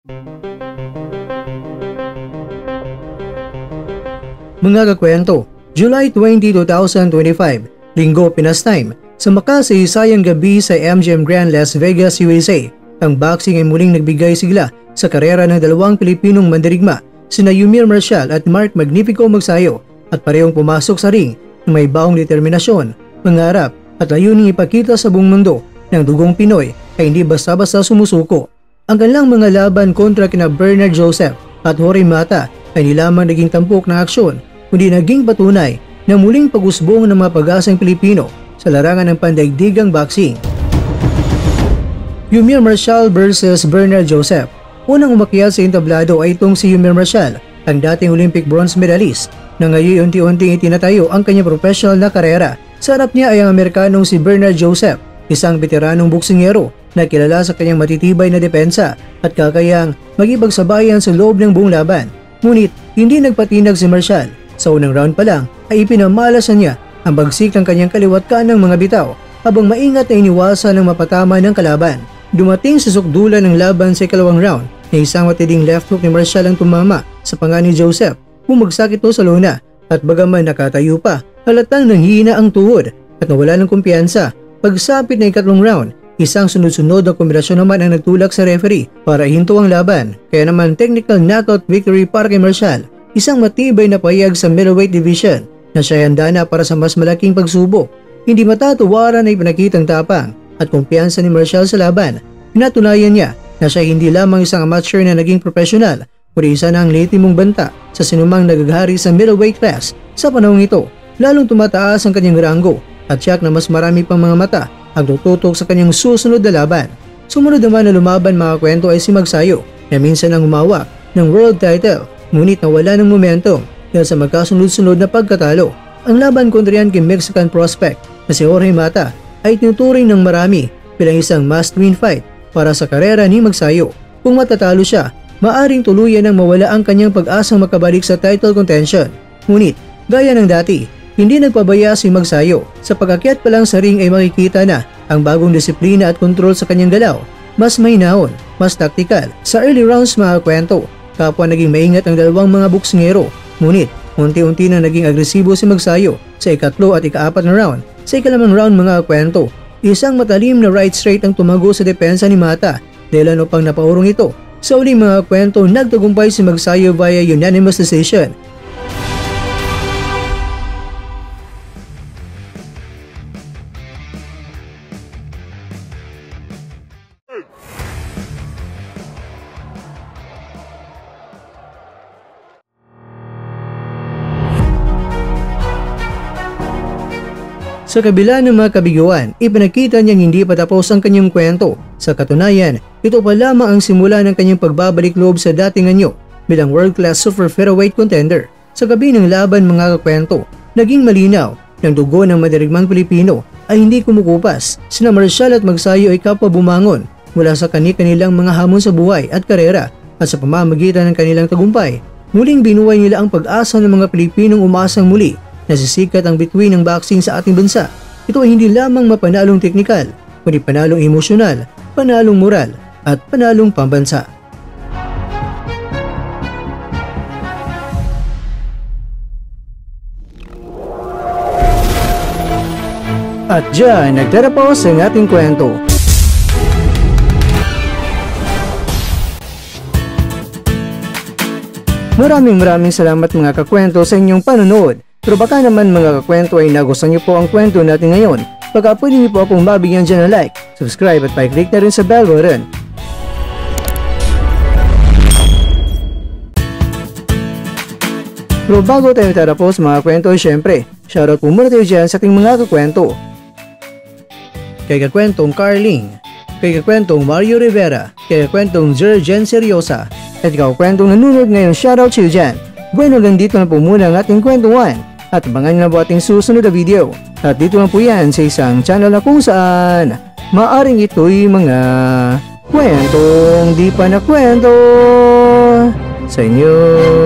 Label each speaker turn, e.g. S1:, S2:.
S1: Mga kakwento, July 20, 2025, Linggo Pinas Time, sa makasaysayang gabi sa MGM Grand Las Vegas, USA, ang boxing ay muling nagbigay sigla sa karera ng dalawang Pilipinong mandirigma, sina Yumir Marcial at Mark Magnifico Magsayo, at parehong pumasok sa ring na may baong determinasyon, pangarap at layuning ipakita sa buong mundo ng dugong Pinoy ay hindi basta-basta sumusuko. Ang kanilang mga laban kontra kina Bernard Joseph at Jorge Mata ay hindi lamang naging tampok na aksyon, kundi naging patunay na muling pag-usbong ng mga pag-asang Pilipino sa larangan ng pandaigdigang boxing. Yumir Marcial versus Bernard Joseph. Unang umakyat sa entablado ay itong si Yumir Marcial, ang dating Olympic bronze medalist, na ngayon unti-unting itinatayo ang kanyang professional na karera. Sa harap niya ay ang Amerikanong si Bernard Joseph, isang veteranong boksingero na kilala sa kanyang matitibay na depensa at kakayang magipagsabayan sa loob ng buong laban. Ngunit hindi nagpatinag si Marcial. Sa unang round pa lang ay ipinamalasan niya ang bagsik ng kanyang kaliwat kanang mga bitaw habang maingat na iniwasan ng mapatama ng kalaban. Dumating sa sukdulan ng laban sa ikalawang round na isang matinding left hook ni Marcial ang tumama sa panga ni Joseph. Bumagsak ito sa lona at bagaman nakatayo pa, halatang nanghihina ang tuhod at nawala ng kumpiyansa. Pagsapit na ikatlong round, isang sunod-sunod na kombinasyon naman ang nagtulak sa referee para ihinto ang laban. Kaya naman technical knockout victory para kay Marcial, isang matibay na payag sa middleweight division na siya handa na para sa mas malaking pagsubok. Hindi matatawaran na ipinakitang tapang at kumpiyansa ni Marcial sa laban. Pinatunayan niya na siya hindi lamang isang amateur na naging profesional, kundi isa na ang lehitimong banta sa sinumang nagagahari sa middleweight class. Sa panahong ito, lalong tumataas ang kanyang ranggo at tiyak na mas marami pang mga mata ang tututok sa kanyang susunod na laban. Sumunod naman na lumaban mga kwento ay si Magsayo na minsan ang umawak ng world title, ngunit nawala ng momentum dahil sa magkasunod-sunod na pagkatalo. Ang laban kontra yan kay Mexican prospect na si Jorge Mata ay tinuturing ng marami bilang isang must-win fight para sa karera ni Magsayo. Kung matatalo siya, maaring tuluyan nang mawala ang kanyang pag-asang makabalik sa title contention. Ngunit, gaya ng dati, hindi nagpabaya si Magsayo. Sa pag-akyat pa lang sa ring ay makikita na ang bagong disiplina at kontrol sa kanyang galaw. Mas mahinahon, mas taktikal. Sa early rounds mga kwento, kapwa naging maingat ang dalawang mga boksingero. Ngunit, unti-unti na naging agresibo si Magsayo sa ikatlo at ikaapat na round. Sa ikalamang round mga kwento, isang matalim na right straight ang tumago sa depensa ni Mata, dahilan upang napaurong ito. Sa uling mga kwento, nagtagumpay si Magsayo via unanimous decision. Sa kabila ng mga kabiguan, ipinakita niyang hindi pa tapos ang kanyang kwento. Sa katunayan, ito pa lamang ang simula ng kanyang pagbabalik loob sa dating anyo bilang world-class super featherweight contender. Sa gabi ng laban mga kakwento, naging malinaw ng dugo ng madirigmang Pilipino ay hindi kumukupas. Sina Marcial at Magsayo ay kapwa bumangon mula sa kani-kanilang mga hamon sa buhay at karera, at sa pamamagitan ng kanilang tagumpay, muling binuhay nila ang pag-asa ng mga Pilipinong umaasang muli nasisikat ang bituin ng boxing sa ating bansa. Ito ay hindi lamang mapanalong teknikal, kundi panalong emosyonal, panalong moral, at panalong pambansa. At dyan, nagtatapos ang ating kwento. Maraming salamat mga kakwento sa inyong panonood. Pero baka naman mga kakwento ay nagustuhan niyo po ang kwento natin ngayon. Baka pwede niyo po akong mabigyan dyan ng like, subscribe at pa-click na rin sa bell button. Pero bago tayo tatapos mga kwento, syempre, shoutout po muna tayo dyan sa ating mga kakwento. Kay kakwentong Carling, kay kakwentong Mario Rivera, kay kakwentong Jergen Seriosa, at kakwentong nanonood ngayon, shoutout sa iyo dyan. Bueno, hanggang dito na po muna ang ating kwentuhan. At abangan nyo na po ating susunod na video. At dito lang po yan sa isang channel na kung saan maaring ito'y mga kwentong di pa na kwento sa inyo.